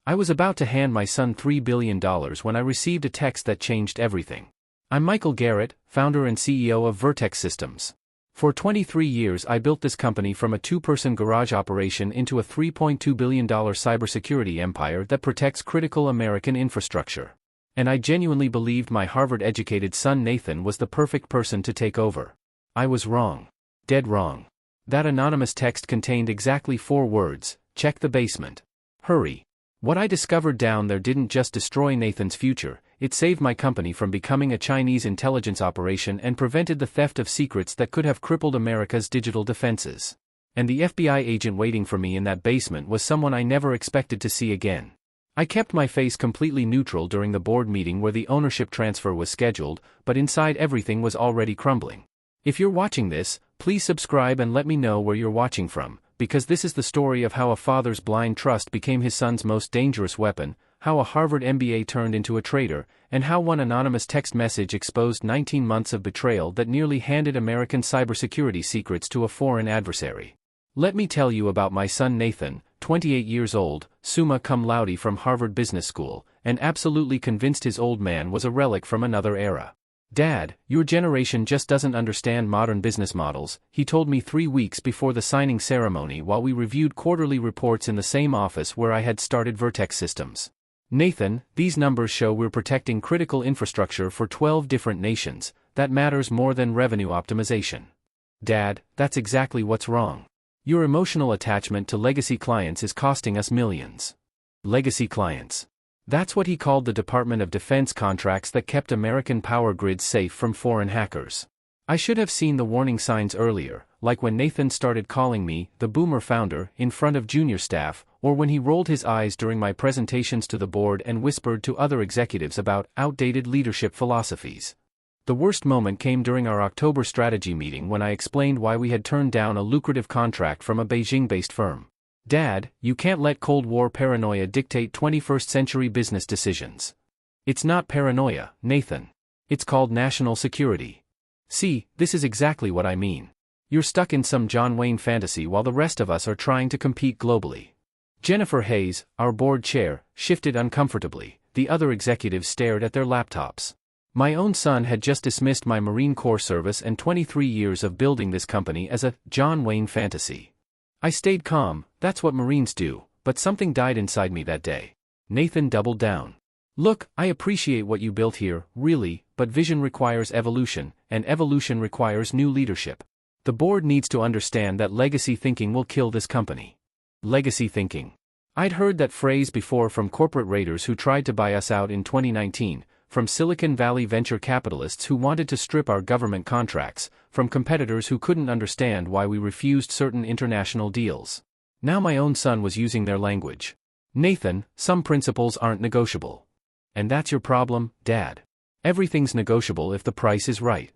I was about to hand my son $3 billion when I received a text that changed everything. I'm Michael Garrett, founder and CEO of Vertex Systems. For 23 years I built this company from a two-person garage operation into a $3.2 billion cybersecurity empire that protects critical American infrastructure. And I genuinely believed my Harvard-educated son Nathan was the perfect person to take over. I was wrong. Dead wrong. That anonymous text contained exactly 4 words: check the basement. Hurry. What I discovered down there didn't just destroy Nathan's future, it saved my company from becoming a Chinese intelligence operation and prevented the theft of secrets that could have crippled America's digital defenses. And the FBI agent waiting for me in that basement was someone I never expected to see again. I kept my face completely neutral during the board meeting where the ownership transfer was scheduled, but inside everything was already crumbling. If you're watching this, please subscribe and let me know where you're watching from, because this is the story of how a father's blind trust became his son's most dangerous weapon, how a Harvard MBA turned into a traitor, and how one anonymous text message exposed 19 months of betrayal that nearly handed American cybersecurity secrets to a foreign adversary. Let me tell you about my son Nathan, 28 years old, summa cum laude from Harvard Business School, and absolutely convinced his old man was a relic from another era. "Dad, your generation just doesn't understand modern business models," he told me 3 weeks before the signing ceremony while we reviewed quarterly reports in the same office where I had started Vertex Systems. "Nathan, these numbers show we're protecting critical infrastructure for 12 different nations. That matters more than revenue optimization." "Dad, that's exactly what's wrong. Your emotional attachment to legacy clients is costing us millions." Legacy clients. That's what he called the Department of Defense contracts that kept American power grids safe from foreign hackers. I should have seen the warning signs earlier, like when Nathan started calling me the boomer founder in front of junior staff, or when he rolled his eyes during my presentations to the board and whispered to other executives about outdated leadership philosophies. The worst moment came during our October strategy meeting when I explained why we had turned down a lucrative contract from a Beijing-based firm. "Dad, you can't let Cold War paranoia dictate 21st century business decisions." "It's not paranoia, Nathan. It's called national security. See, this is exactly what I mean. You're stuck in some John Wayne fantasy while the rest of us are trying to compete globally." Jennifer Hayes, our board chair, shifted uncomfortably. The other executives stared at their laptops. My own son had just dismissed my Marine Corps service and 23 years of building this company as a John Wayne fantasy. I stayed calm. That's what Marines do, but something died inside me that day. Nathan doubled down. "Look, I appreciate what you built here, really, but vision requires evolution, and evolution requires new leadership. The board needs to understand that legacy thinking will kill this company." Legacy thinking. I'd heard that phrase before from corporate raiders who tried to buy us out in 2019, from Silicon Valley venture capitalists who wanted to strip our government contracts, from competitors who couldn't understand why we refused certain international deals. Now my own son was using their language. "Nathan, some principles aren't negotiable." "And that's your problem, Dad. Everything's negotiable if the price is right."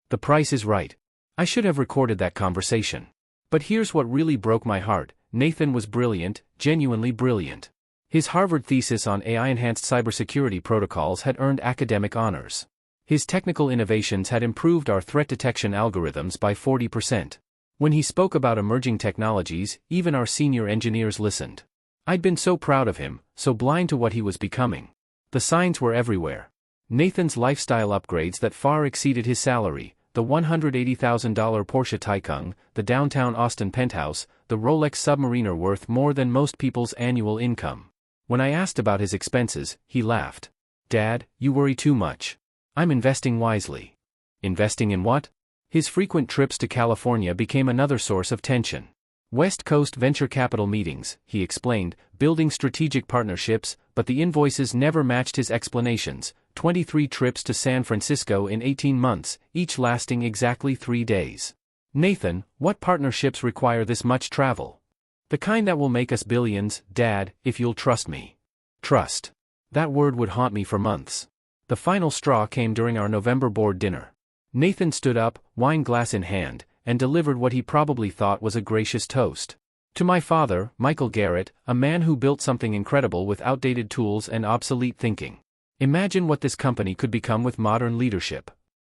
The price is right. I should have recorded that conversation. But here's what really broke my heart. Nathan was brilliant, genuinely brilliant. His Harvard thesis on AI-enhanced cybersecurity protocols had earned academic honors. His technical innovations had improved our threat detection algorithms by 40%. When he spoke about emerging technologies, even our senior engineers listened. I'd been so proud of him, so blind to what he was becoming. The signs were everywhere. Nathan's lifestyle upgrades that far exceeded his salary, the $180,000 Porsche Taycan, the downtown Austin penthouse, the Rolex Submariner worth more than most people's annual income. When I asked about his expenses, he laughed. "Dad, you worry too much. I'm investing wisely." Investing in what? His frequent trips to California became another source of tension. West Coast venture capital meetings, he explained, building strategic partnerships, but the invoices never matched his explanations. 23 trips to San Francisco in 18 months, each lasting exactly 3 days. "Nathan, what partnerships require this much travel?" "The kind that will make us billions, Dad, if you'll trust me." Trust. That word would haunt me for months. The final straw came during our November board dinner. Nathan stood up, wine glass in hand, and delivered what he probably thought was a gracious toast. "To my father, Michael Garrett, a man who built something incredible with outdated tools and obsolete thinking. Imagine what this company could become with modern leadership."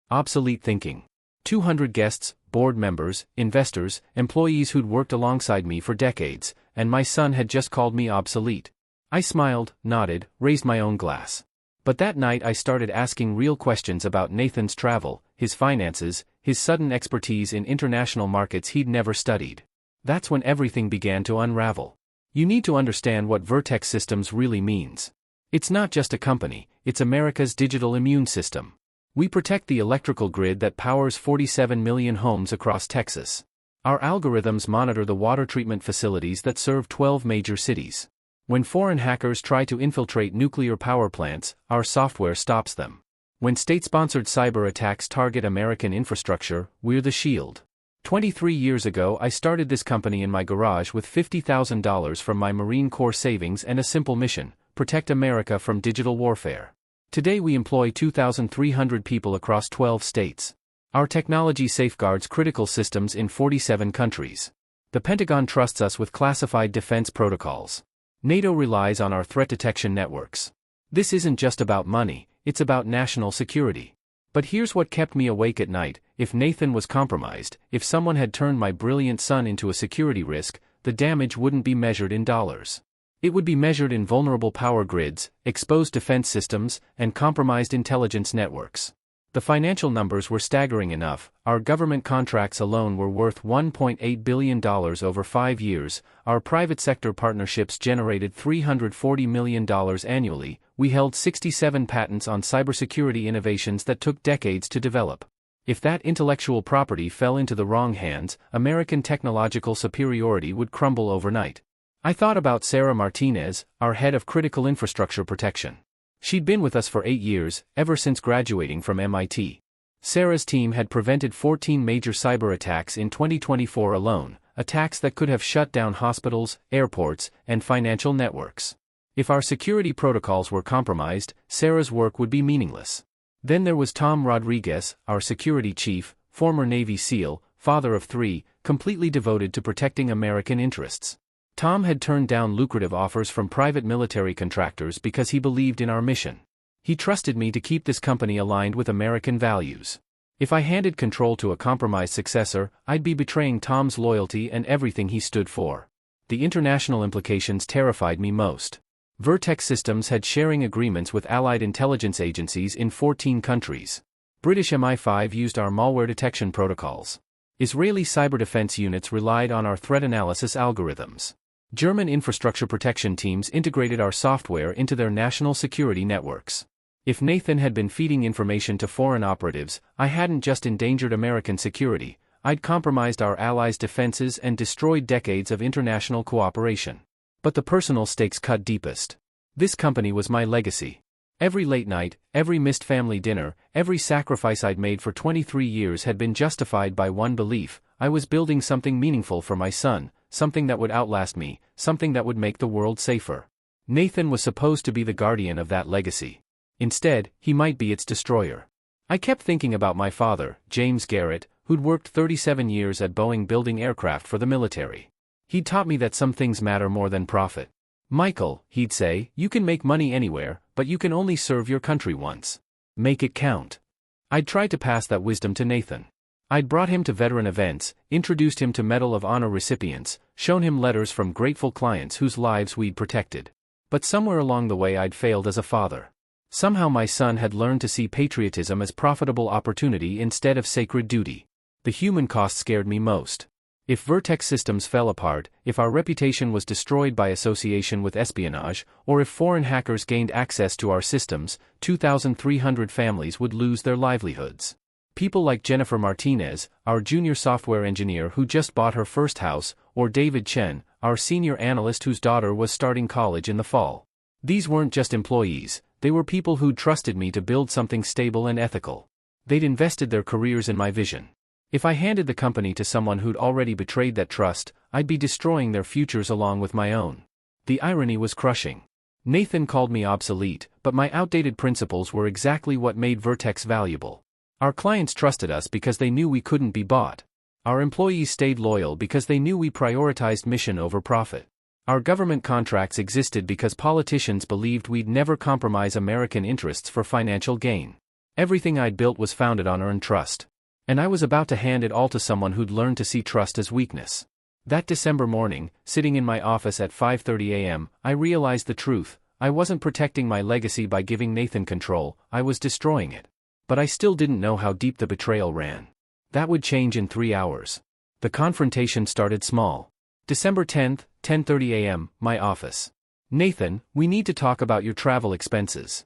Obsolete thinking. 200 guests, board members, investors, employees who'd worked alongside me for decades, and my son had just called me obsolete. I smiled, nodded, raised my own glass. But that night I started asking real questions about Nathan's travel, his finances, his sudden expertise in international markets he'd never studied. That's when everything began to unravel. You need to understand what Vertex Systems really means. It's not just a company, it's America's digital immune system. We protect the electrical grid that powers 47 million homes across Texas. Our algorithms monitor the water treatment facilities that serve 12 major cities. When foreign hackers try to infiltrate nuclear power plants, our software stops them. When state-sponsored cyber attacks target American infrastructure, we're the shield. 23 years ago I started this company in my garage with $50,000 from my Marine Corps savings and a simple mission: protect America from digital warfare. Today we employ 2,300 people across 12 states. Our technology safeguards critical systems in 47 countries. The Pentagon trusts us with classified defense protocols. NATO relies on our threat detection networks. This isn't just about money, it's about national security. But here's what kept me awake at night: if Nathan was compromised, if someone had turned my brilliant son into a security risk, the damage wouldn't be measured in dollars. It would be measured in vulnerable power grids, exposed defense systems, and compromised intelligence networks. The financial numbers were staggering enough. Our government contracts alone were worth $1.8 billion over 5 years, our private sector partnerships generated $340 million annually, we held 67 patents on cybersecurity innovations that took decades to develop. If that intellectual property fell into the wrong hands, American technological superiority would crumble overnight. I thought about Sarah Martinez, our head of critical infrastructure protection. She'd been with us for 8 years, ever since graduating from MIT. Sarah's team had prevented 14 major cyber attacks in 2024 alone, attacks that could have shut down hospitals, airports, and financial networks. If our security protocols were compromised, Sarah's work would be meaningless. Then there was Tom Rodriguez, our security chief, former Navy SEAL, father of 3, completely devoted to protecting American interests. Tom had turned down lucrative offers from private military contractors because he believed in our mission. He trusted me to keep this company aligned with American values. If I handed control to a compromised successor, I'd be betraying Tom's loyalty and everything he stood for. The international implications terrified me most. Vertex Systems had sharing agreements with allied intelligence agencies in 14 countries. British MI5 used our malware detection protocols. Israeli cyber defense units relied on our threat analysis algorithms. German infrastructure protection teams integrated our software into their national security networks. If Nathan had been feeding information to foreign operatives, I hadn't just endangered American security, I'd compromised our allies' defenses and destroyed decades of international cooperation. But the personal stakes cut deepest. This company was my legacy. Every late night, every missed family dinner, every sacrifice I'd made for 23 years had been justified by one belief: I was building something meaningful for my son, something that would outlast me, something that would make the world safer. Nathan was supposed to be the guardian of that legacy. Instead, he might be its destroyer. I kept thinking about my father, James Garrett, who'd worked 37 years at Boeing building aircraft for the military. He'd taught me that some things matter more than profit. Michael, he'd say, you can make money anywhere, but you can only serve your country once. Make it count. I'd tried to pass that wisdom to Nathan. I'd brought him to veteran events, introduced him to Medal of Honor recipients, shown him letters from grateful clients whose lives we'd protected. But somewhere along the way I'd failed as a father. Somehow my son had learned to see patriotism as profitable opportunity instead of sacred duty. The human cost scared me most. If Vertex Systems fell apart, if our reputation was destroyed by association with espionage, or if foreign hackers gained access to our systems, 2,300 families would lose their livelihoods. People like Jennifer Martinez, our junior software engineer who just bought her first house, or David Chen, our senior analyst whose daughter was starting college in the fall. These weren't just employees, they were people who'd trusted me to build something stable and ethical. They'd invested their careers in my vision. If I handed the company to someone who'd already betrayed that trust, I'd be destroying their futures along with my own. The irony was crushing. Nathan called me obsolete, but my outdated principles were exactly what made Vertex valuable. Our clients trusted us because they knew we couldn't be bought. Our employees stayed loyal because they knew we prioritized mission over profit. Our government contracts existed because politicians believed we'd never compromise American interests for financial gain. Everything I'd built was founded on earned trust. And I was about to hand it all to someone who'd learned to see trust as weakness. That December morning, sitting in my office at 5:30 a.m., I realized the truth. I wasn't protecting my legacy by giving Nathan control, I was destroying it. But I still didn't know how deep the betrayal ran. That would change in 3 hours. The confrontation started small. December 10th, 10:30 a.m., my office. Nathan, we need to talk about your travel expenses.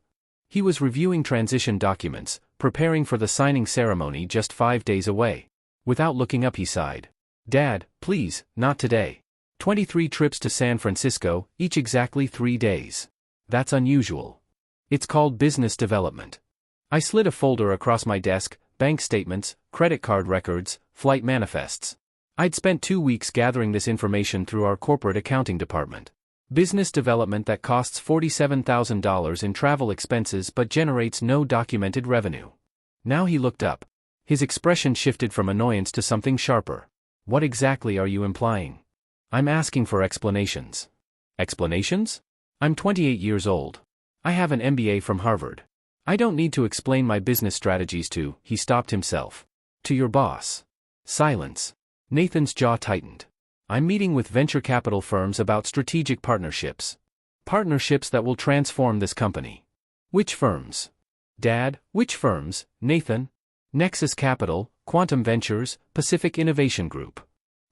He was reviewing transition documents, preparing for the signing ceremony just 5 days away. Without looking up, he sighed. Dad, please, not today. 23 trips to San Francisco, each exactly 3 days. That's unusual. It's called business development. I slid a folder across my desk, bank statements, credit card records, flight manifests. I'd spent 2 weeks gathering this information through our corporate accounting department. Business development that costs $47,000 in travel expenses but generates no documented revenue. Now he looked up. His expression shifted from annoyance to something sharper. What exactly are you implying? I'm asking for explanations. Explanations? I'm 28 years old. I have an MBA from Harvard. I don't need to explain my business strategies to, he stopped himself. To your boss. Silence. Nathan's jaw tightened. I'm meeting with venture capital firms about strategic partnerships. Partnerships that will transform this company. Which firms? Dad, which firms, Nathan? Nexus Capital, Quantum Ventures, Pacific Innovation Group.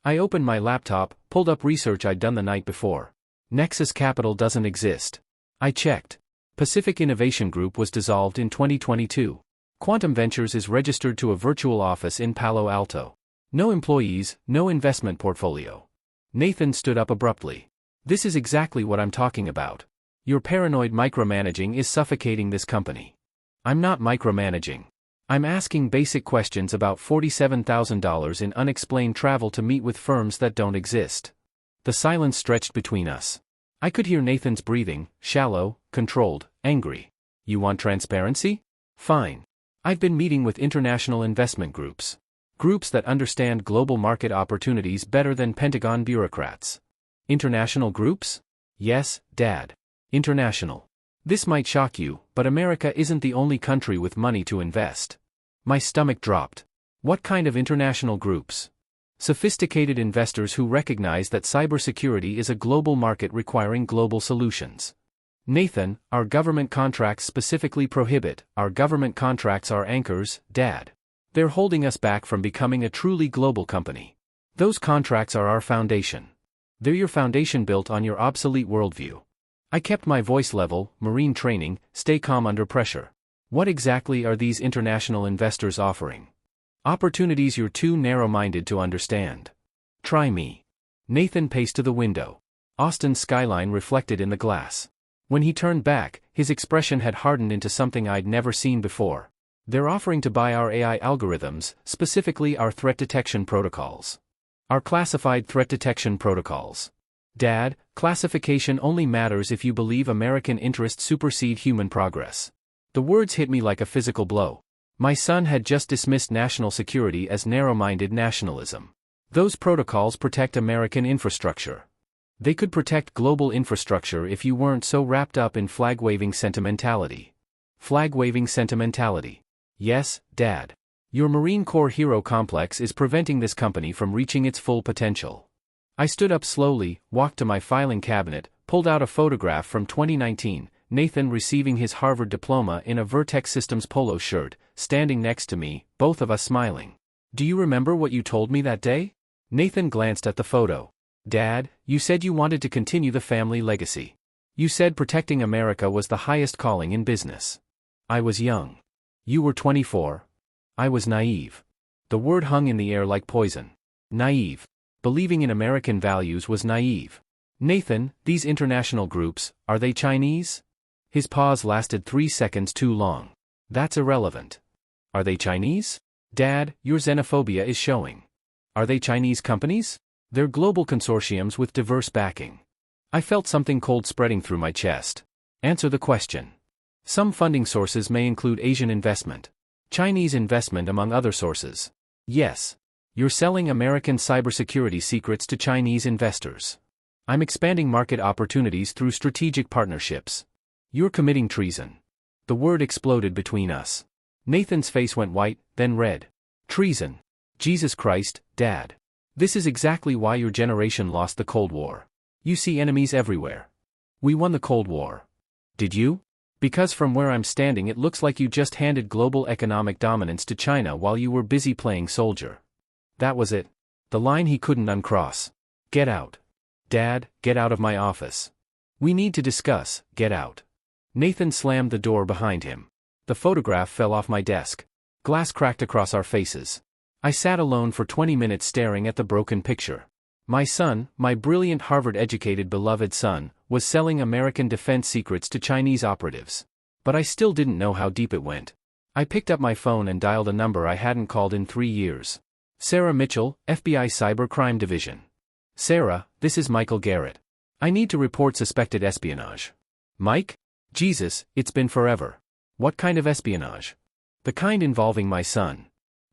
I opened my laptop, pulled up research I'd done the night before. Nexus Capital doesn't exist. I checked. Pacific Innovation Group was dissolved in 2022. Quantum Ventures is registered to a virtual office in Palo Alto. No employees, no investment portfolio. Nathan stood up abruptly. This is exactly what I'm talking about. Your paranoid micromanaging is suffocating this company. I'm not micromanaging. I'm asking basic questions about $47,000 in unexplained travel to meet with firms that don't exist. The silence stretched between us. I could hear Nathan's breathing, shallow, controlled, angry. You want transparency? Fine. I've been meeting with international investment groups. Groups that understand global market opportunities better than Pentagon bureaucrats. International groups? Yes, Dad. International. This might shock you, but America isn't the only country with money to invest. My stomach dropped. What kind of international groups? Sophisticated investors who recognize that cybersecurity is a global market requiring global solutions. Nathan, our government contracts specifically prohibit. Our government contracts are anchors, Dad. They're holding us back from becoming a truly global company. Those contracts are our foundation. They're your foundation built on your obsolete worldview. I kept my voice level, Marine training, stay calm under pressure. What exactly are these international investors offering? Opportunities you're too narrow-minded to understand. Try me. Nathan paced to the window. Austin's skyline reflected in the glass. When he turned back, his expression had hardened into something I'd never seen before. They're offering to buy our AI algorithms, specifically our threat detection protocols. Our classified threat detection protocols. Dad, classification only matters if you believe American interests supersede human progress. The words hit me like a physical blow. My son had just dismissed national security as narrow-minded nationalism. Those protocols protect American infrastructure. They could protect global infrastructure if you weren't so wrapped up in flag-waving sentimentality. Flag-waving sentimentality. Yes, Dad. Your Marine Corps hero complex is preventing this company from reaching its full potential. I stood up slowly, walked to my filing cabinet, pulled out a photograph from 2019, Nathan receiving his Harvard diploma in a Vertex Systems polo shirt, standing next to me, both of us smiling. Do you remember what you told me that day? Nathan glanced at the photo. Dad, you said you wanted to continue the family legacy. You said protecting America was the highest calling in business. I was young. You were 24. I was naive. The word hung in the air like poison. Naive. Believing in American values was naive. Nathan, these international groups, are they Chinese? His pause lasted 3 seconds too long. That's irrelevant. Are they Chinese? Dad, your xenophobia is showing. Are they Chinese companies? They're global consortiums with diverse backing. I felt something cold spreading through my chest. Answer the question. Some funding sources may include Asian investment. Chinese investment among other sources. Yes. You're selling American cybersecurity secrets to Chinese investors. I'm expanding market opportunities through strategic partnerships. You're committing treason. The word exploded between us. Nathan's face went white, then red. Treason. Jesus Christ, Dad. This is exactly why your generation lost the Cold War. You see enemies everywhere. We won the Cold War. Did you? Because from where I'm standing it looks like you just handed global economic dominance to China while you were busy playing soldier. That was it. The line he couldn't uncross. Get out. Dad, get out of my office. We need to discuss, get out. Nathan slammed the door behind him. The photograph fell off my desk. Glass cracked across our faces. I sat alone for 20 minutes staring at the broken picture. My son, my brilliant Harvard-educated beloved son, was selling American defense secrets to Chinese operatives. But I still didn't know how deep it went. I picked up my phone and dialed a number I hadn't called in 3 years. Sarah Mitchell, FBI Cybercrime Division. Sarah, this is Michael Garrett. I need to report suspected espionage. Mike? Jesus, it's been forever. What kind of espionage? The kind involving my son.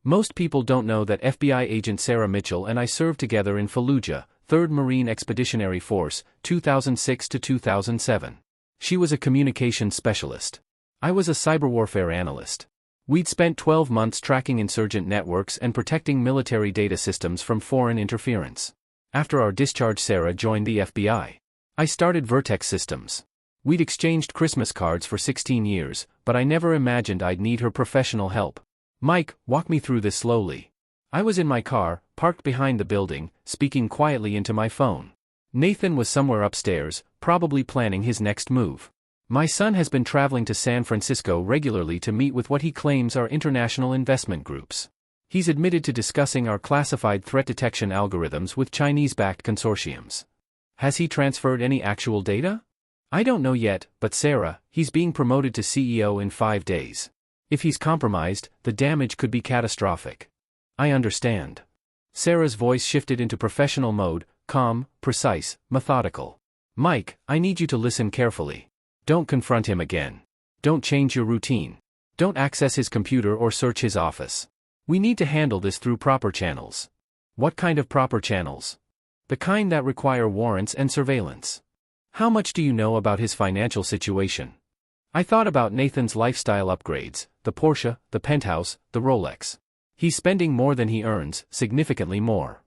Most people don't know that FBI agent Sarah Mitchell and I served together in Fallujah, 3rd Marine Expeditionary Force, 2006 to 2007. She was a communications specialist. I was a cyber warfare analyst. We'd spent 12 months tracking insurgent networks and protecting military data systems from foreign interference. After our discharge, Sarah joined the FBI. I started Vertex Systems. We'd exchanged Christmas cards for 16 years, but I never imagined I'd need her professional help. Mike, walk me through this slowly. I was in my car, parked behind the building, speaking quietly into my phone. Nathan was somewhere upstairs, probably planning his next move. My son has been traveling to San Francisco regularly to meet with what he claims are international investment groups. He's admitted to discussing our classified threat detection algorithms with Chinese-backed consortiums. Has he transferred any actual data? I don't know yet, but Sarah, he's being promoted to CEO in 5 days. If he's compromised, the damage could be catastrophic. I understand. Sarah's voice shifted into professional mode, calm, precise, methodical. Mike, I need you to listen carefully. Don't confront him again. Don't change your routine. Don't access his computer or search his office. We need to handle this through proper channels. What kind of proper channels? The kind that require warrants and surveillance. How much do you know about his financial situation? I thought about Nathan's lifestyle upgrades, the Porsche, the penthouse, the Rolex. He's spending more than he earns, significantly more.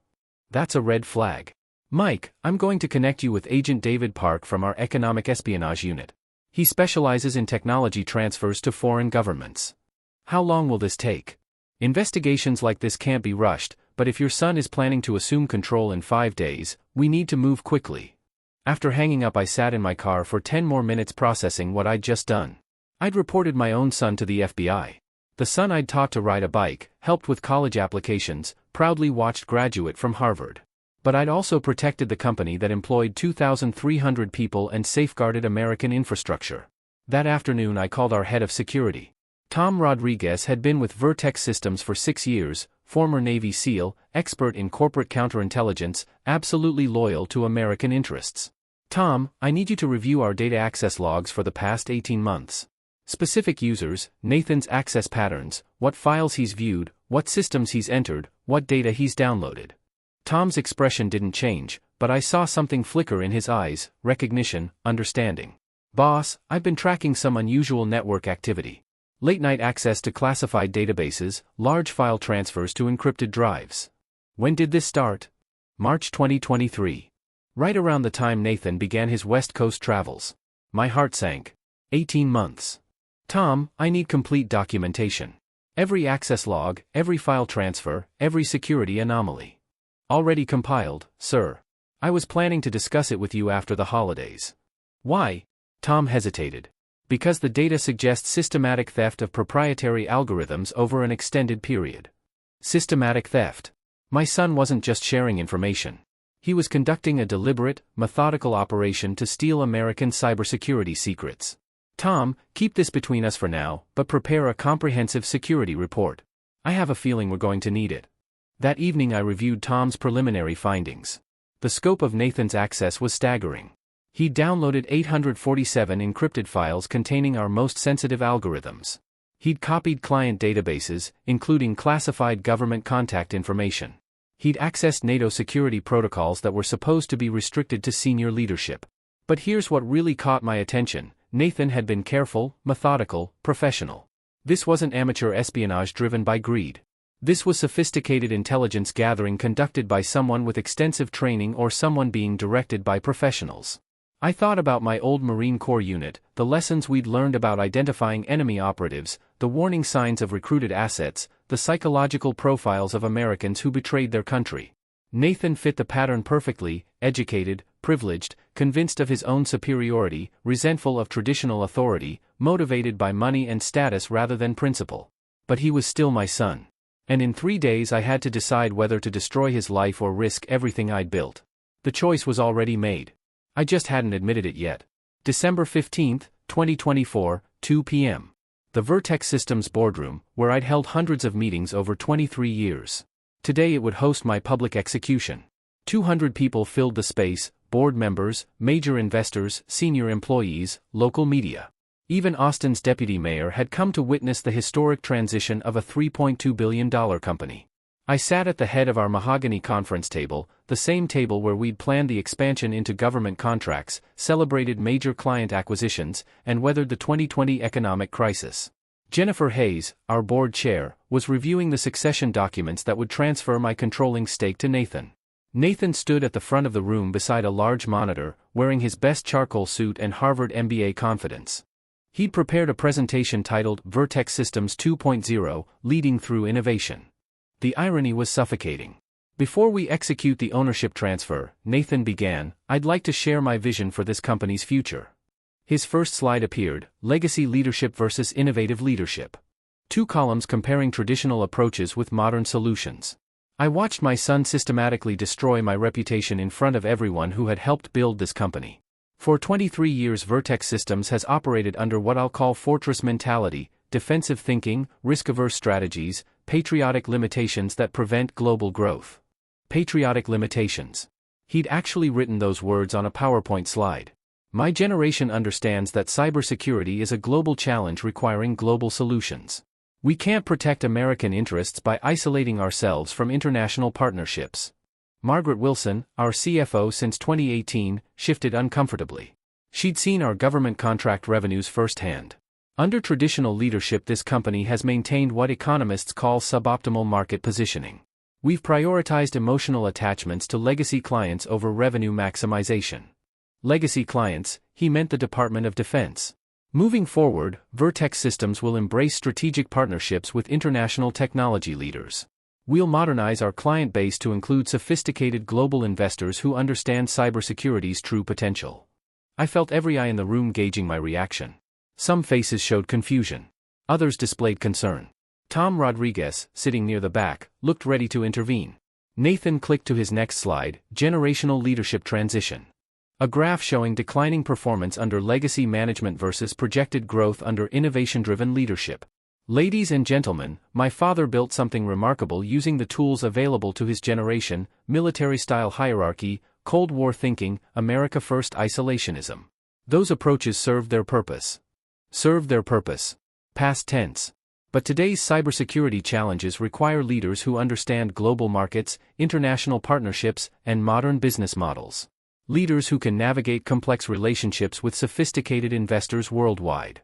That's a red flag. Mike, I'm going to connect you with Agent David Park from our Economic Espionage Unit. He specializes in technology transfers to foreign governments. How long will this take? Investigations like this can't be rushed, but if your son is planning to assume control in 5 days, we need to move quickly. After hanging up, I sat in my car for 10 more minutes processing what I'd just done. I'd reported my own son to the FBI. The son I'd taught to ride a bike, helped with college applications, proudly watched graduate from Harvard. But I'd also protected the company that employed 2,300 people and safeguarded American infrastructure. That afternoon I called our head of security. Tom Rodriguez had been with Vertex Systems for 6 years, former Navy SEAL, expert in corporate counterintelligence, absolutely loyal to American interests. Tom, I need you to review our data access logs for the past 18 months. Specific users, Nathan's access patterns, what files he's viewed, what systems he's entered, what data he's downloaded. Tom's expression didn't change, but I saw something flicker in his eyes, recognition, understanding. Boss, I've been tracking some unusual network activity. Late-night access to classified databases, large file transfers to encrypted drives. When did this start? March 2023. Right around the time Nathan began his West Coast travels. My heart sank. 18 months. Tom, I need complete documentation. Every access log, every file transfer, every security anomaly. Already compiled, sir. I was planning to discuss it with you after the holidays. Why? Tom hesitated. Because the data suggests systematic theft of proprietary algorithms over an extended period. Systematic theft. My son wasn't just sharing information. He was conducting a deliberate, methodical operation to steal American cybersecurity secrets. Tom, keep this between us for now, but prepare a comprehensive security report. I have a feeling we're going to need it. That evening I reviewed Tom's preliminary findings. The scope of Nathan's access was staggering. He downloaded 847 encrypted files containing our most sensitive algorithms. He'd copied client databases, including classified government contact information. He'd accessed NATO security protocols that were supposed to be restricted to senior leadership. But here's what really caught my attention. Nathan had been careful, methodical, professional. This wasn't amateur espionage driven by greed. This was sophisticated intelligence gathering conducted by someone with extensive training or someone being directed by professionals. I thought about my old Marine Corps unit, the lessons we'd learned about identifying enemy operatives, the warning signs of recruited assets, the psychological profiles of Americans who betrayed their country. Nathan fit the pattern perfectly: educated, privileged, convinced of his own superiority, resentful of traditional authority, motivated by money and status rather than principle. But he was still my son. And in 3 days I had to decide whether to destroy his life or risk everything I'd built. The choice was already made. I just hadn't admitted it yet. December 15, 2024, 2 p.m. The Vertex Systems boardroom, where I'd held hundreds of meetings over 23 years. Today it would host my public execution. 200 people filled the space: board members, major investors, senior employees, local media. Even Austin's deputy mayor had come to witness the historic transition of a $3.2 billion company. I sat at the head of our mahogany conference table, the same table where we'd planned the expansion into government contracts, celebrated major client acquisitions, and weathered the 2020 economic crisis. Jennifer Hayes, our board chair, was reviewing the succession documents that would transfer my controlling stake to Nathan. Nathan stood at the front of the room beside a large monitor, wearing his best charcoal suit and Harvard MBA confidence. He'd prepared a presentation titled Vertex Systems 2.0, Leading Through Innovation. The irony was suffocating. Before we execute the ownership transfer, Nathan began, I'd like to share my vision for this company's future. His first slide appeared: Legacy Leadership versus Innovative Leadership. 2 columns comparing traditional approaches with modern solutions. I watched my son systematically destroy my reputation in front of everyone who had helped build this company. For 23 years Vertex Systems has operated under what I'll call fortress mentality: defensive thinking, risk-averse strategies, patriotic limitations that prevent global growth. Patriotic limitations. He'd actually written those words on a PowerPoint slide. My generation understands that cybersecurity is a global challenge requiring global solutions. We can't protect American interests by isolating ourselves from international partnerships. Margaret Wilson, our CFO since 2018, shifted uncomfortably. She'd seen our government contract revenues firsthand. Under traditional leadership, this company has maintained what economists call suboptimal market positioning. We've prioritized emotional attachments to legacy clients over revenue maximization. Legacy clients, he meant the Department of Defense. Moving forward, Vertex Systems will embrace strategic partnerships with international technology leaders. We'll modernize our client base to include sophisticated global investors who understand cybersecurity's true potential. I felt every eye in the room gauging my reaction. Some faces showed confusion. Others displayed concern. Tom Rodriguez, sitting near the back, looked ready to intervene. Nathan clicked to his next slide: Generational Leadership Transition. A graph showing declining performance under legacy management versus projected growth under innovation-driven leadership. Ladies and gentlemen, my father built something remarkable using the tools available to his generation: military-style hierarchy, Cold War thinking, America First isolationism. Those approaches served their purpose. Past tense. But today's cybersecurity challenges require leaders who understand global markets, international partnerships, and modern business models. Leaders who can navigate complex relationships with sophisticated investors worldwide.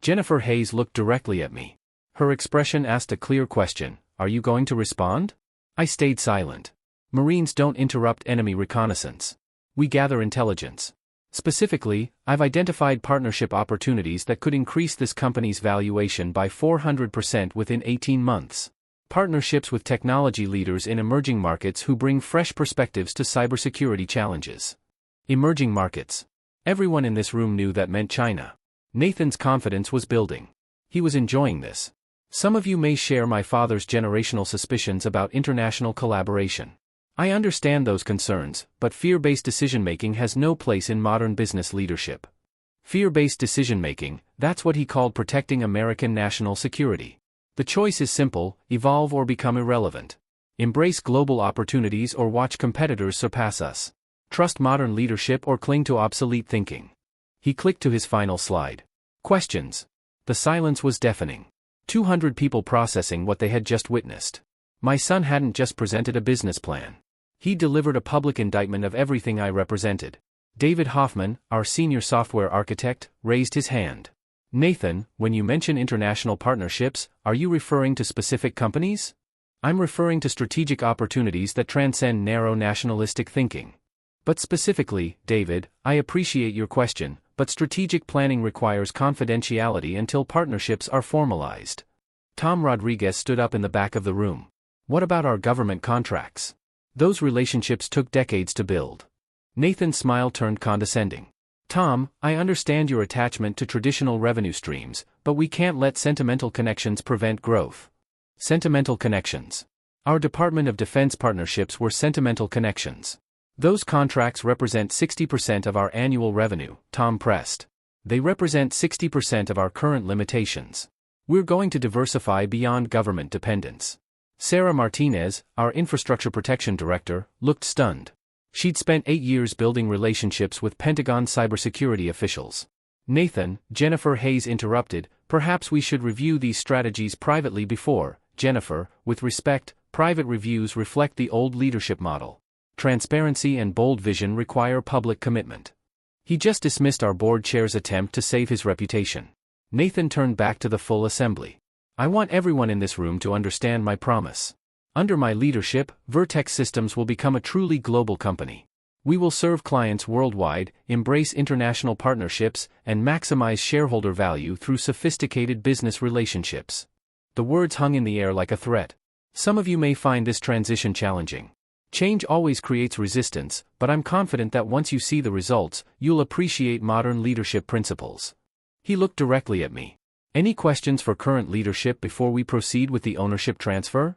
Jennifer Hayes looked directly at me. Her expression asked a clear question: Are you going to respond? I stayed silent. Marines don't interrupt enemy reconnaissance. We gather intelligence. Specifically, I've identified partnership opportunities that could increase this company's valuation by 400% within 18 months. Partnerships with technology leaders in emerging markets who bring fresh perspectives to cybersecurity challenges. Emerging markets. Everyone in this room knew that meant China. Nathan's confidence was building. He was enjoying this. Some of you may share my father's generational suspicions about international collaboration. I understand those concerns, but fear-based decision-making has no place in modern business leadership. Fear-based decision-making, that's what he called protecting American national security. The choice is simple: evolve or become irrelevant. Embrace global opportunities or watch competitors surpass us. Trust modern leadership or cling to obsolete thinking. He clicked to his final slide. Questions. The silence was deafening. 200 people processing what they had just witnessed. My son hadn't just presented a business plan. He delivered a public indictment of everything I represented. David Hoffman, our senior software architect, raised his hand. Nathan, when you mention international partnerships, are you referring to specific companies? I'm referring to strategic opportunities that transcend narrow nationalistic thinking. But specifically, David, I appreciate your question, but strategic planning requires confidentiality until partnerships are formalized. Tom Rodriguez stood up in the back of the room. What about our government contracts? Those relationships took decades to build. Nathan's smile turned condescending. Tom, I understand your attachment to traditional revenue streams, but we can't let sentimental connections prevent growth. Sentimental connections. Our Department of Defense partnerships were sentimental connections. Those contracts represent 60% of our annual revenue, Tom pressed. They represent 60% of our current limitations. We're going to diversify beyond government dependence. Sarah Martinez, our infrastructure protection director, looked stunned. She'd spent 8 years building relationships with Pentagon cybersecurity officials. Nathan, Jennifer Hayes interrupted, perhaps we should review these strategies privately before. Jennifer, with respect, private reviews reflect the old leadership model. Transparency and bold vision require public commitment. He just dismissed our board chair's attempt to save his reputation. Nathan turned back to the full assembly. I want everyone in this room to understand my promise. Under my leadership, Vertex Systems will become a truly global company. We will serve clients worldwide, embrace international partnerships, and maximize shareholder value through sophisticated business relationships. The words hung in the air like a threat. Some of you may find this transition challenging. Change always creates resistance, but I'm confident that once you see the results, you'll appreciate modern leadership principles. He looked directly at me. Any questions for current leadership before we proceed with the ownership transfer?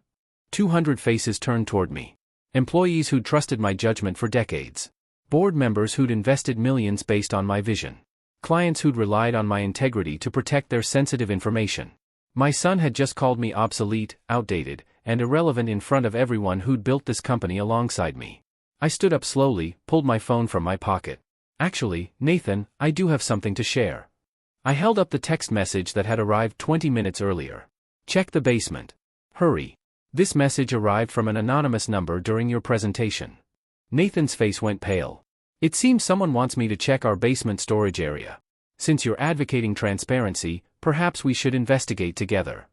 200 faces turned toward me. Employees who'd trusted my judgment for decades. Board members who'd invested millions based on my vision. Clients who'd relied on my integrity to protect their sensitive information. My son had just called me obsolete, outdated, and irrelevant in front of everyone who'd built this company alongside me. I stood up slowly, pulled my phone from my pocket. Actually, Nathan, I do have something to share. I held up the text message that had arrived 20 minutes earlier. Check the basement. Hurry. This message arrived from an anonymous number during your presentation. Nathan's face went pale. It seems someone wants me to check our basement storage area. Since you're advocating transparency, perhaps we should investigate together.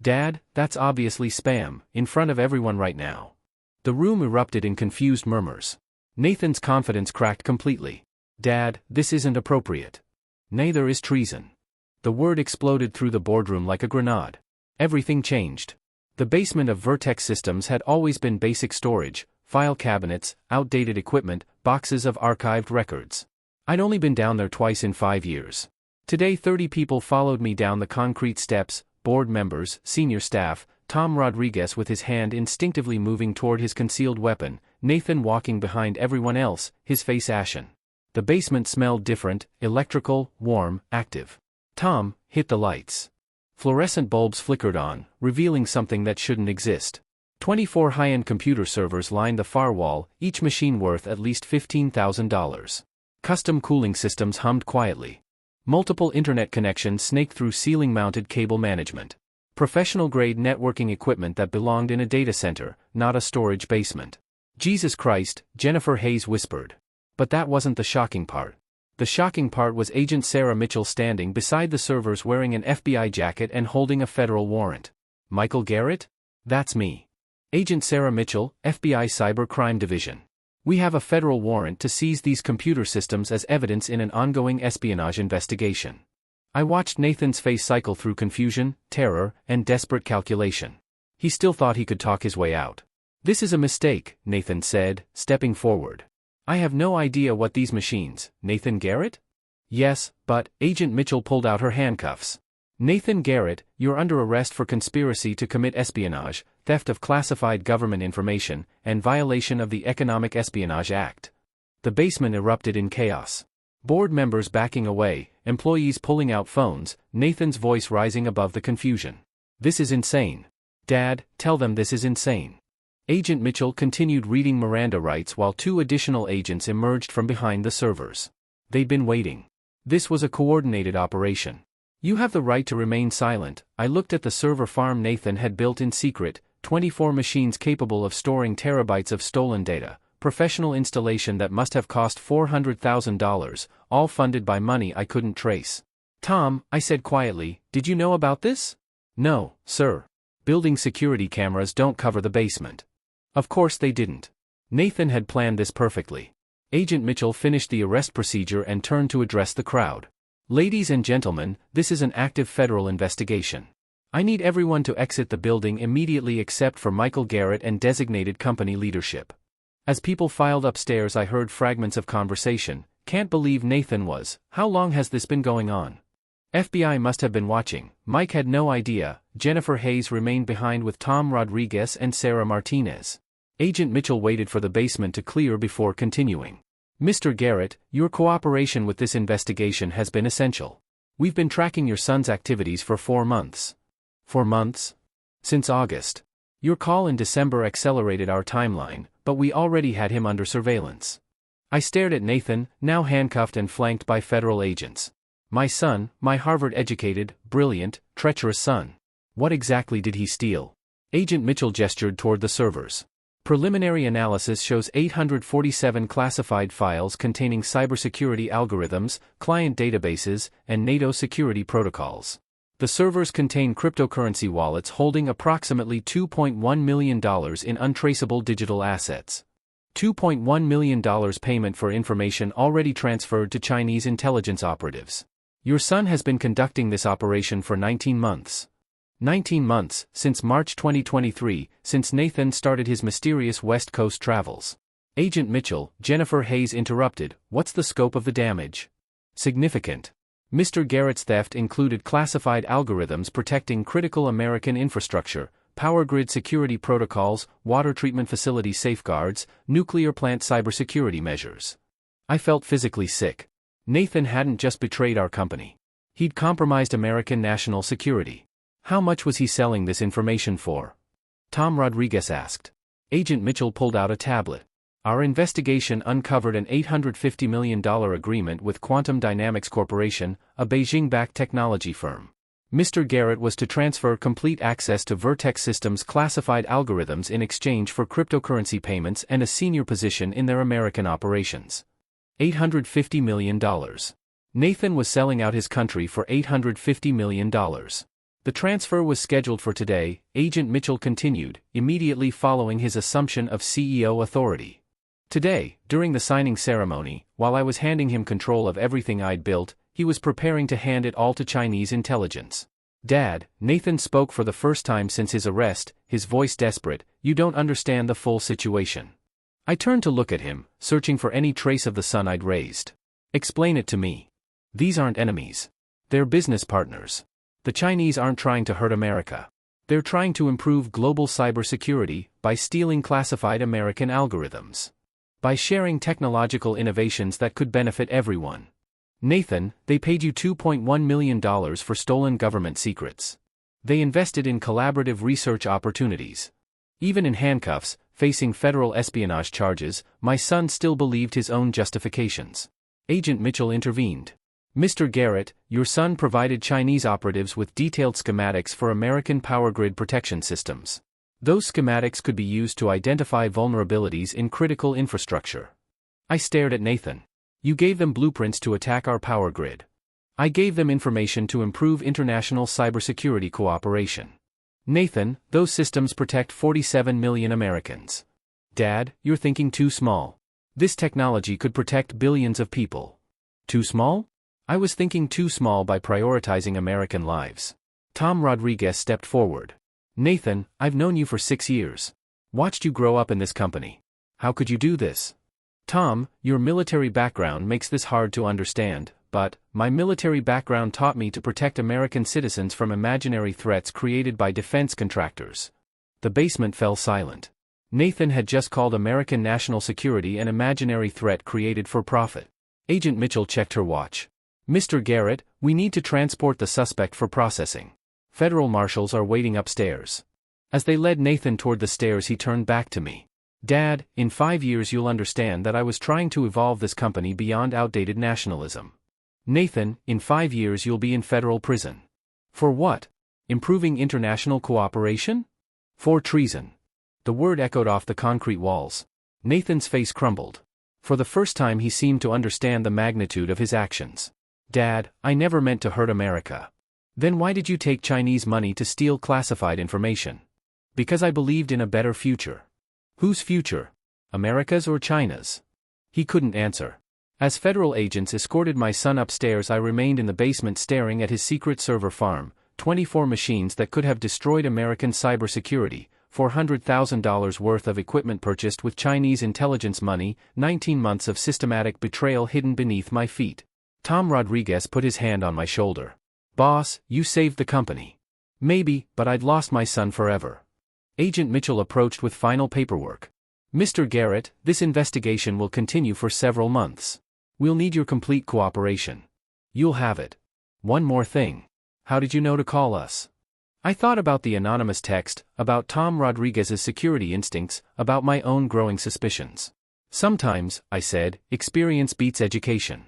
Dad, that's obviously spam, in front of everyone right now. The room erupted in confused murmurs. Nathan's confidence cracked completely. Dad, this isn't appropriate. Neither is treason. The word exploded through the boardroom like a grenade. Everything changed. The basement of Vertex Systems had always been basic storage, file cabinets, outdated equipment, boxes of archived records. I'd only been down there twice in 5 years. Today 30 people followed me down the concrete steps, board members, senior staff, Tom Rodriguez with his hand instinctively moving toward his concealed weapon, Nathan walking behind everyone else, his face ashen. The basement smelled different, electrical, warm, active. Tom, hit the lights. Fluorescent bulbs flickered on, revealing something that shouldn't exist. 24 high-end computer servers lined the far wall, each machine worth at least $15,000. Custom cooling systems hummed quietly. Multiple internet connections snaked through ceiling-mounted cable management. Professional-grade networking equipment that belonged in a data center, not a storage basement. Jesus Christ, Jennifer Hayes whispered. But that wasn't the shocking part. The shocking part was Agent Sarah Mitchell standing beside the servers wearing an FBI jacket and holding a federal warrant. Michael Garrett? That's me. Agent Sarah Mitchell, FBI Cyber Crime Division. We have a federal warrant to seize these computer systems as evidence in an ongoing espionage investigation. I watched Nathan's face cycle through confusion, terror, and desperate calculation. He still thought he could talk his way out. This is a mistake, Nathan said, stepping forward. I have no idea what these machines, Nathan Garrett? Yes, but, Agent Mitchell pulled out her handcuffs. Nathan Garrett, you're under arrest for conspiracy to commit espionage, theft of classified government information, and violation of the Economic Espionage Act. The basement erupted in chaos. Board members backing away, employees pulling out phones, Nathan's voice rising above the confusion. This is insane. Dad, tell them this is insane. Agent Mitchell continued reading Miranda rights while 2 additional agents emerged from behind the servers. They'd been waiting. This was a coordinated operation. You have the right to remain silent. I looked at the server farm Nathan had built in secret, 24 machines capable of storing terabytes of stolen data, professional installation that must have cost $400,000, all funded by money I couldn't trace. Tom, I said quietly, did you know about this? No, sir. Building security cameras don't cover the basement. Of course they didn't. Nathan had planned this perfectly. Agent Mitchell finished the arrest procedure and turned to address the crowd. Ladies and gentlemen, this is an active federal investigation. I need everyone to exit the building immediately except for Michael Garrett and designated company leadership. As people filed upstairs, I heard fragments of conversation. Can't believe Nathan was. How long has this been going on? FBI must have been watching. Mike had no idea. Jennifer Hayes remained behind with Tom Rodriguez and Sarah Martinez. Agent Mitchell waited for the basement to clear before continuing. Mr. Garrett, your cooperation with this investigation has been essential. We've been tracking your son's activities for 4 months. 4 months? Since August. Your call in December accelerated our timeline, but we already had him under surveillance. I stared at Nathan, now handcuffed and flanked by federal agents. My son, my Harvard-educated, brilliant, treacherous son. What exactly did he steal? Agent Mitchell gestured toward the servers. Preliminary analysis shows 847 classified files containing cybersecurity algorithms, client databases, and NATO security protocols. The servers contain cryptocurrency wallets holding approximately $2.1 million in untraceable digital assets. $2.1 million payment for information already transferred to Chinese intelligence operatives. Your son has been conducting this operation for 19 months. 19 months, since March 2023, since Nathan started his mysterious West Coast travels. Agent Mitchell, Jennifer Hayes interrupted, what's the scope of the damage? Significant. Mr. Garrett's theft included classified algorithms protecting critical American infrastructure, power grid security protocols, water treatment facility safeguards, nuclear plant cybersecurity measures. I felt physically sick. Nathan hadn't just betrayed our company. He'd compromised American national security. How much was he selling this information for? Tom Rodriguez asked. Agent Mitchell pulled out a tablet. Our investigation uncovered an $850 million agreement with Quantum Dynamics Corporation, a Beijing-backed technology firm. Mr. Garrett was to transfer complete access to Vertex Systems' classified algorithms in exchange for cryptocurrency payments and a senior position in their American operations. $850 million. Nathan was selling out his country for $850 million. The transfer was scheduled for today, Agent Mitchell continued, immediately following his assumption of CEO authority. Today, during the signing ceremony, while I was handing him control of everything I'd built, he was preparing to hand it all to Chinese intelligence. Dad, Nathan spoke for the first time since his arrest, his voice desperate, you don't understand the full situation. I turned to look at him, searching for any trace of the son I'd raised. Explain it to me. These aren't enemies. They're business partners. The Chinese aren't trying to hurt America. They're trying to improve global cybersecurity by stealing classified American algorithms. By sharing technological innovations that could benefit everyone. Nathan, they paid you $2.1 million for stolen government secrets. They invested in collaborative research opportunities. Even in handcuffs, facing federal espionage charges, my son still believed his own justifications. Agent Mitchell intervened. Mr. Garrett, your son provided Chinese operatives with detailed schematics for American power grid protection systems. Those schematics could be used to identify vulnerabilities in critical infrastructure. I stared at Nathan. You gave them blueprints to attack our power grid. I gave them information to improve international cybersecurity cooperation. Nathan, those systems protect 47 million Americans. Dad, you're thinking too small. This technology could protect billions of people. Too small? I was thinking too small by prioritizing American lives. Tom Rodriguez stepped forward. Nathan, I've known you for 6 years. Watched you grow up in this company. How could you do this? Tom, your military background makes this hard to understand, but my military background taught me to protect American citizens from imaginary threats created by defense contractors. The basement fell silent. Nathan had just called American national security an imaginary threat created for profit. Agent Mitchell checked her watch. Mr. Garrett, we need to transport the suspect for processing. Federal marshals are waiting upstairs. As they led Nathan toward the stairs, he turned back to me. Dad, in 5 years you'll understand that I was trying to evolve this company beyond outdated nationalism. Nathan, in 5 years you'll be in federal prison. For what? Improving international cooperation? For treason. The word echoed off the concrete walls. Nathan's face crumbled. For the first time he seemed to understand the magnitude of his actions. Dad, I never meant to hurt America. Then why did you take Chinese money to steal classified information? Because I believed in a better future. Whose future? America's or China's? He couldn't answer. As federal agents escorted my son upstairs, I remained in the basement staring at his secret server farm, 24 machines that could have destroyed American cybersecurity, $400,000 worth of equipment purchased with Chinese intelligence money, 19 months of systematic betrayal hidden beneath my feet. Tom Rodriguez put his hand on my shoulder. Boss, you saved the company. Maybe, but I'd lost my son forever. Agent Mitchell approached with final paperwork. Mr. Garrett, this investigation will continue for several months. We'll need your complete cooperation. You'll have it. One more thing. How did you know to call us? I thought about the anonymous text, about Tom Rodriguez's security instincts, about my own growing suspicions. Sometimes, I said, experience beats education.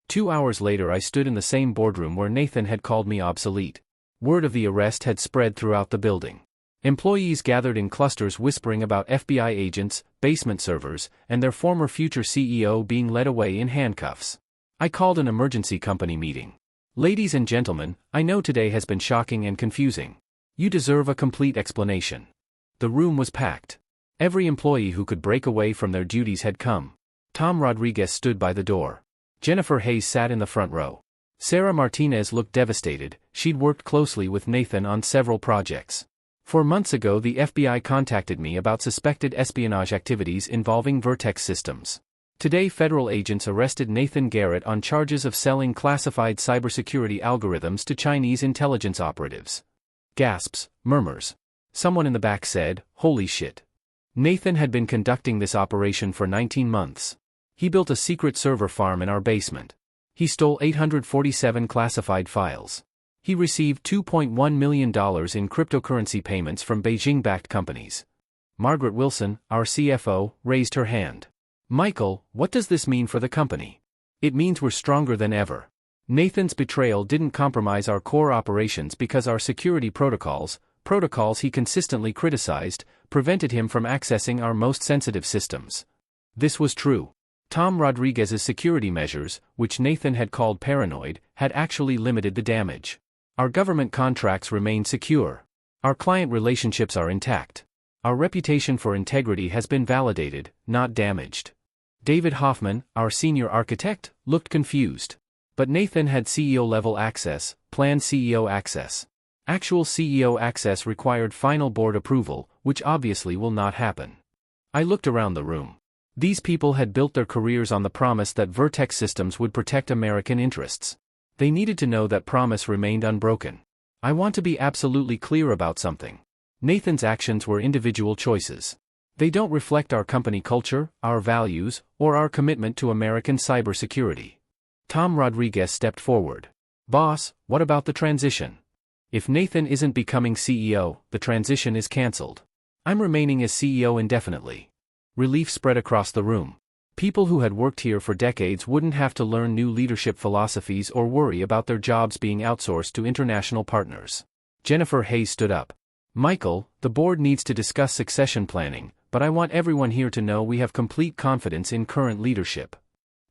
2 hours later I stood in the same boardroom where Nathan had called me obsolete. Word of the arrest had spread throughout the building. Employees gathered in clusters whispering about FBI agents, basement servers, and their former future CEO being led away in handcuffs. I called an emergency company meeting. Ladies and gentlemen, I know today has been shocking and confusing. You deserve a complete explanation. The room was packed. Every employee who could break away from their duties had come. Tom Rodriguez stood by the door. Jennifer Hayes sat in the front row. Sarah Martinez looked devastated. She'd worked closely with Nathan on several projects. 4 months ago the FBI contacted me about suspected espionage activities involving Vertex Systems. Today federal agents arrested Nathan Garrett on charges of selling classified cybersecurity algorithms to Chinese intelligence operatives. Gasps, murmurs. Someone in the back said, "Holy shit." Nathan had been conducting this operation for 19 months. He built a secret server farm in our basement. He stole 847 classified files. He received $2.1 million in cryptocurrency payments from Beijing-backed companies. Margaret Wilson, our CFO, raised her hand. Michael, what does this mean for the company? It means we're stronger than ever. Nathan's betrayal didn't compromise our core operations because our security protocols he consistently criticized, prevented him from accessing our most sensitive systems. This was true. Tom Rodriguez's security measures, which Nathan had called paranoid, had actually limited the damage. Our government contracts remain secure. Our client relationships are intact. Our reputation for integrity has been validated, not damaged. David Hoffman, our senior architect, looked confused. But Nathan had CEO-level access, planned CEO access. Actual CEO access required final board approval, which obviously will not happen. I looked around the room. These people had built their careers on the promise that Vertex Systems would protect American interests. They needed to know that promise remained unbroken. I want to be absolutely clear about something. Nathan's actions were individual choices. They don't reflect our company culture, our values, or our commitment to American cybersecurity. Tom Rodriguez stepped forward. Boss, what about the transition? If Nathan isn't becoming CEO, the transition is cancelled. I'm remaining as CEO indefinitely. Relief spread across the room. People who had worked here for decades wouldn't have to learn new leadership philosophies or worry about their jobs being outsourced to international partners. Jennifer Hayes stood up. Michael, the board needs to discuss succession planning, but I want everyone here to know we have complete confidence in current leadership.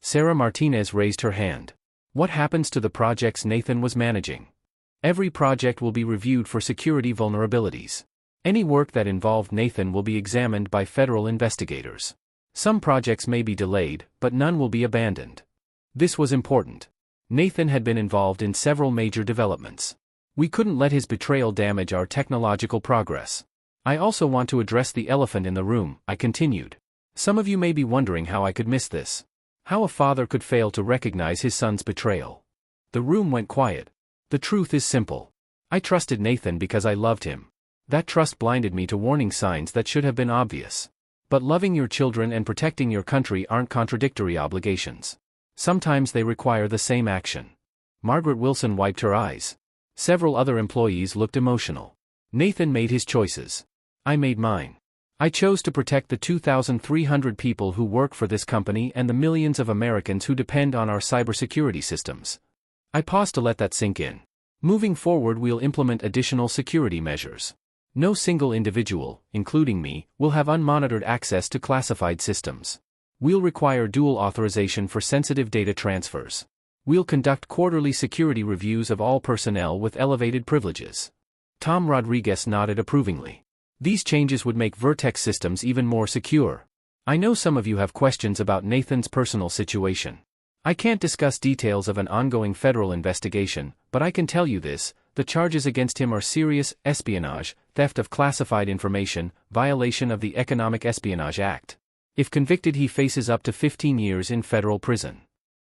Sarah Martinez raised her hand. What happens to the projects Nathan was managing? Every project will be reviewed for security vulnerabilities. Any work that involved Nathan will be examined by federal investigators. Some projects may be delayed, but none will be abandoned. This was important. Nathan had been involved in several major developments. We couldn't let his betrayal damage our technological progress. I also want to address the elephant in the room, I continued. Some of you may be wondering how I could miss this. How a father could fail to recognize his son's betrayal. The room went quiet. The truth is simple. I trusted Nathan because I loved him. That trust blinded me to warning signs that should have been obvious. But loving your children and protecting your country aren't contradictory obligations. Sometimes they require the same action. Margaret Wilson wiped her eyes. Several other employees looked emotional. Nathan made his choices. I made mine. I chose to protect the 2,300 people who work for this company and the millions of Americans who depend on our cybersecurity systems. I paused to let that sink in. Moving forward, we'll implement additional security measures. No single individual, including me, will have unmonitored access to classified systems. We'll require dual authorization for sensitive data transfers. We'll conduct quarterly security reviews of all personnel with elevated privileges. Tom Rodriguez nodded approvingly. These changes would make Vertex Systems even more secure. I know some of you have questions about Nathan's personal situation. I can't discuss details of an ongoing federal investigation, but I can tell you this: the charges against him are serious: espionage, theft of classified information, violation of the Economic Espionage Act. If convicted, he faces up to 15 years in federal prison.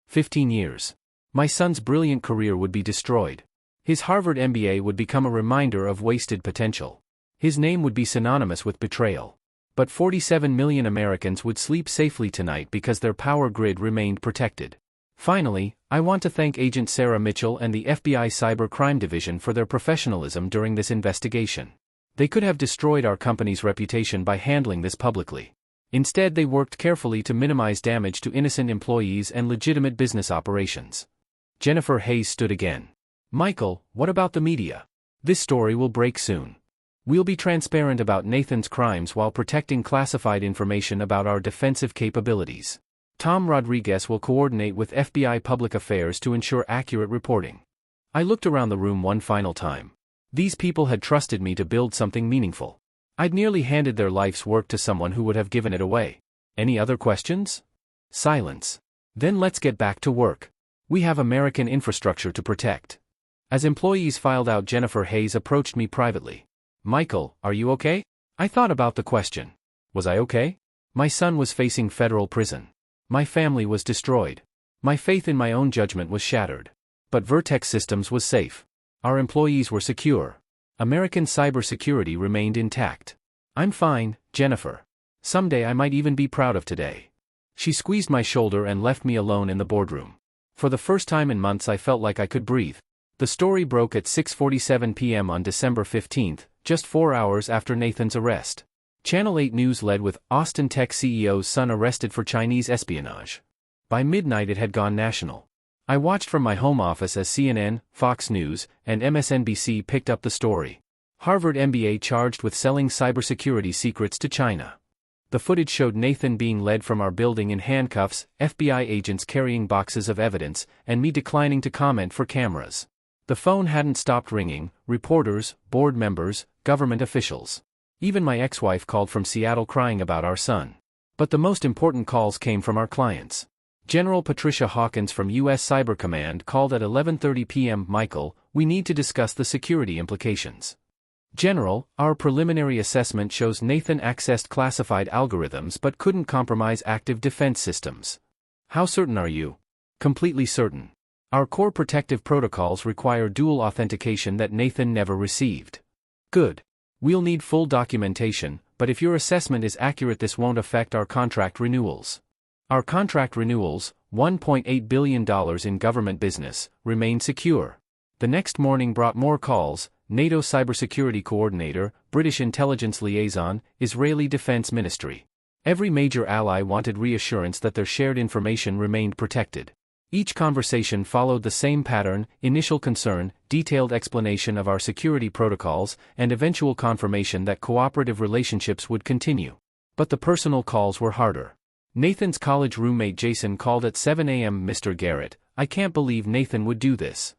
15 years. My son's brilliant career would be destroyed. His Harvard MBA would become a reminder of wasted potential. His name would be synonymous with betrayal. But 47 million Americans would sleep safely tonight because their power grid remained protected. Finally, I want to thank Agent Sarah Mitchell and the FBI Cyber Crime Division for their professionalism during this investigation. They could have destroyed our company's reputation by handling this publicly. Instead, they worked carefully to minimize damage to innocent employees and legitimate business operations. Jennifer Hayes stood again. Michael, what about the media? This story will break soon. We'll be transparent about Nathan's crimes while protecting classified information about our defensive capabilities. Tom Rodriguez will coordinate with FBI Public Affairs to ensure accurate reporting. I looked around the room one final time. These people had trusted me to build something meaningful. I'd nearly handed their life's work to someone who would have given it away. Any other questions? Silence. Then let's get back to work. We have American infrastructure to protect. As employees filed out, Jennifer Hayes approached me privately. Michael, are you okay? I thought about the question. Was I okay? My son was facing federal prison. My family was destroyed. My faith in my own judgment was shattered. But Vertex Systems was safe. Our employees were secure. American cybersecurity remained intact. I'm fine, Jennifer. Someday I might even be proud of today. She squeezed my shoulder and left me alone in the boardroom. For the first time in months, I felt like I could breathe. The story broke at 6:47 p.m. on December 15th, just 4 hours after Nathan's arrest. Channel 8 News led with Austin Tech CEO's son arrested for Chinese espionage. By midnight it had gone national. I watched from my home office as CNN, Fox News, and MSNBC picked up the story. Harvard MBA charged with selling cybersecurity secrets to China. The footage showed Nathan being led from our building in handcuffs, FBI agents carrying boxes of evidence, and me declining to comment for cameras. The phone hadn't stopped ringing: reporters, board members, government officials. Even my ex-wife called from Seattle crying about our son. But the most important calls came from our clients. General Patricia Hawkins from U.S. Cyber Command called at 11:30 p.m. Michael, we need to discuss the security implications. General, our preliminary assessment shows Nathan accessed classified algorithms but couldn't compromise active defense systems. How certain are you? Completely certain. Our core protective protocols require dual authentication that Nathan never received. Good. We'll need full documentation, but if your assessment is accurate, this won't affect our contract renewals. Our contract renewals, $1.8 billion in government business, remain secure. The next morning brought more calls: NATO Cybersecurity Coordinator, British Intelligence Liaison, Israeli Defense Ministry. Every major ally wanted reassurance that their shared information remained protected. Each conversation followed the same pattern: initial concern, detailed explanation of our security protocols, and eventual confirmation that cooperative relationships would continue. But the personal calls were harder. Nathan's college roommate Jason called at 7 a.m. Mr. Garrett, I can't believe Nathan would do this.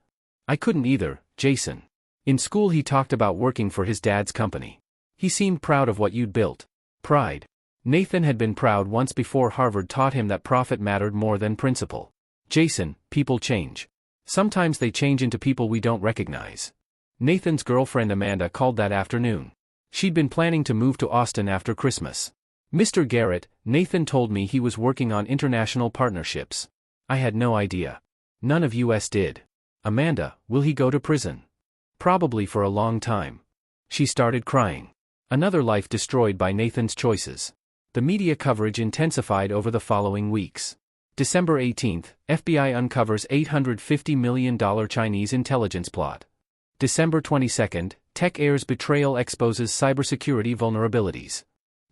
I couldn't either, Jason. In school he talked about working for his dad's company. He seemed proud of what you'd built. Pride. Nathan had been proud once before Harvard taught him that profit mattered more than principle. Jason, people change. Sometimes they change into people we don't recognize. Nathan's girlfriend Amanda called that afternoon. She'd been planning to move to Austin after Christmas. Mr. Garrett, Nathan told me he was working on international partnerships. I had no idea. None of us did. Amanda, will he go to prison? Probably for a long time. She started crying. Another life destroyed by Nathan's choices. The media coverage intensified over the following weeks. December 18th, FBI uncovers $850 million Chinese intelligence plot. December 22nd, Tech airs betrayal exposes cybersecurity vulnerabilities.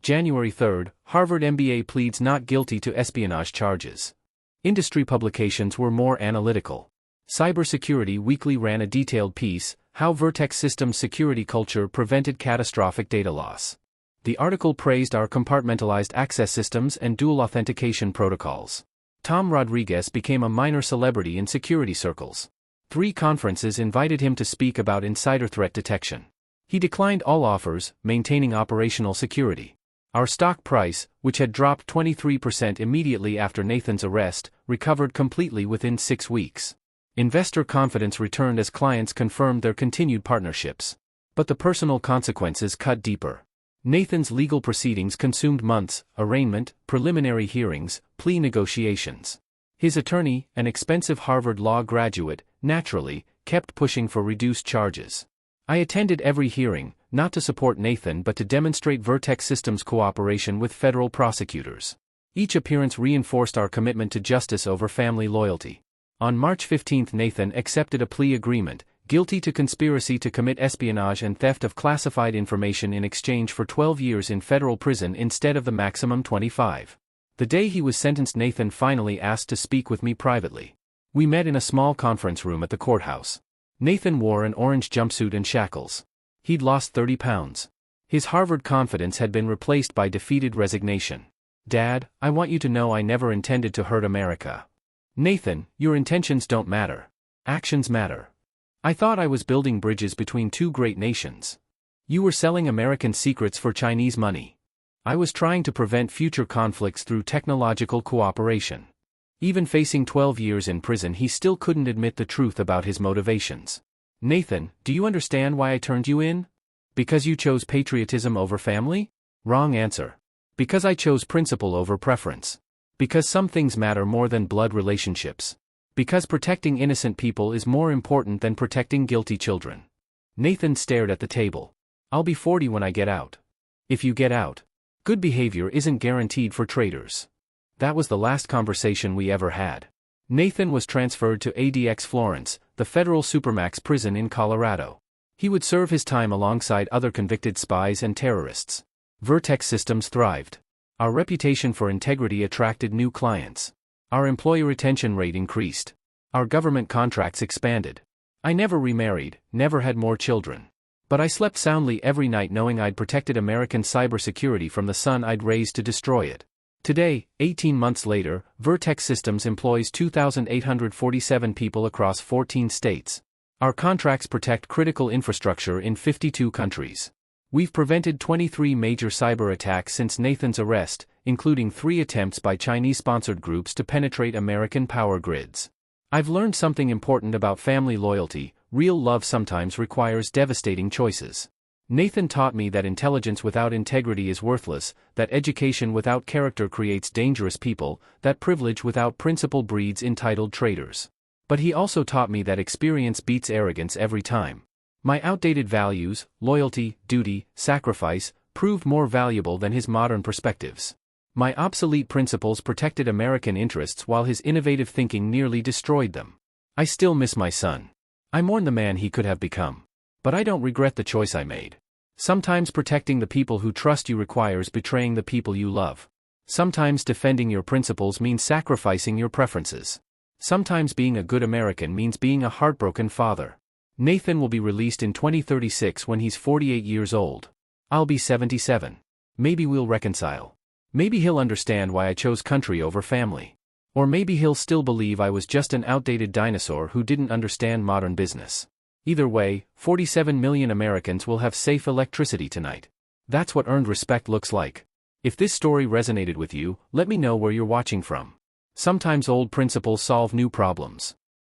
January 3rd, Harvard MBA pleads not guilty to espionage charges. Industry publications were more analytical. Cybersecurity Weekly ran a detailed piece: How Vertex Systems Security Culture Prevented Catastrophic Data Loss. The article praised our compartmentalized access systems and dual authentication protocols. Tom Rodriguez became a minor celebrity in security circles. 3 conferences invited him to speak about insider threat detection. He declined all offers, maintaining operational security. Our stock price, which had dropped 23% immediately after Nathan's arrest, recovered completely within 6 weeks. Investor confidence returned as clients confirmed their continued partnerships. But the personal consequences cut deeper. Nathan's legal proceedings consumed months: arraignment, preliminary hearings, plea negotiations. His attorney, an expensive Harvard Law graduate, naturally, kept pushing for reduced charges. I attended every hearing, not to support Nathan but to demonstrate Vertex Systems' cooperation with federal prosecutors. Each appearance reinforced our commitment to justice over family loyalty. On March 15, Nathan accepted a plea agreement, guilty to conspiracy to commit espionage and theft of classified information in exchange for 12 years in federal prison instead of the maximum 25. The day he was sentenced, Nathan finally asked to speak with me privately. We met in a small conference room at the courthouse. Nathan wore an orange jumpsuit and shackles. He'd lost 30 pounds. His Harvard confidence had been replaced by defeated resignation. "Dad, I want you to know I never intended to hurt America." "Nathan, your intentions don't matter. Actions matter. I thought I was building bridges between 2 great nations. You were selling American secrets for Chinese money. I was trying to prevent future conflicts through technological cooperation." Even facing 12 years in prison, he still couldn't admit the truth about his motivations. "Nathan, do you understand why I turned you in? Because you chose patriotism over family?" Wrong answer. Because I chose principle over preference. Because some things matter more than blood relationships. Because protecting innocent people is more important than protecting guilty children. Nathan stared at the table. "I'll be 40 when I get out." "If you get out." "Good behavior isn't guaranteed for traitors." That was the last conversation we ever had. Nathan was transferred to ADX Florence, the federal supermax prison in Colorado. He would serve his time alongside other convicted spies and terrorists. Vertex Systems thrived. Our reputation for integrity attracted new clients. Our employee retention rate increased. Our government contracts expanded. I never remarried, never had more children. But I slept soundly every night knowing I'd protected American cybersecurity from the son I'd raised to destroy it. Today, 18 months later, Vertex Systems employs 2,847 people across 14 states. Our contracts protect critical infrastructure in 52 countries. We've prevented 23 major cyber attacks since Nathan's arrest, including 3 attempts by Chinese-sponsored groups to penetrate American power grids. I've learned something important about family loyalty: real love sometimes requires devastating choices. Nathan taught me that intelligence without integrity is worthless, that education without character creates dangerous people, that privilege without principle breeds entitled traitors. But he also taught me that experience beats arrogance every time. My outdated values, loyalty, duty, sacrifice, proved more valuable than his modern perspectives. My obsolete principles protected American interests while his innovative thinking nearly destroyed them. I still miss my son. I mourn the man he could have become. But I don't regret the choice I made. Sometimes protecting the people who trust you requires betraying the people you love. Sometimes defending your principles means sacrificing your preferences. Sometimes being a good American means being a heartbroken father. Nathan will be released in 2036 when he's 48 years old. I'll be 77. Maybe we'll reconcile. Maybe he'll understand why I chose country over family. Or maybe he'll still believe I was just an outdated dinosaur who didn't understand modern business. Either way, 47 million Americans will have safe electricity tonight. That's what earned respect looks like. If this story resonated with you, let me know where you're watching from. Sometimes old principles solve new problems.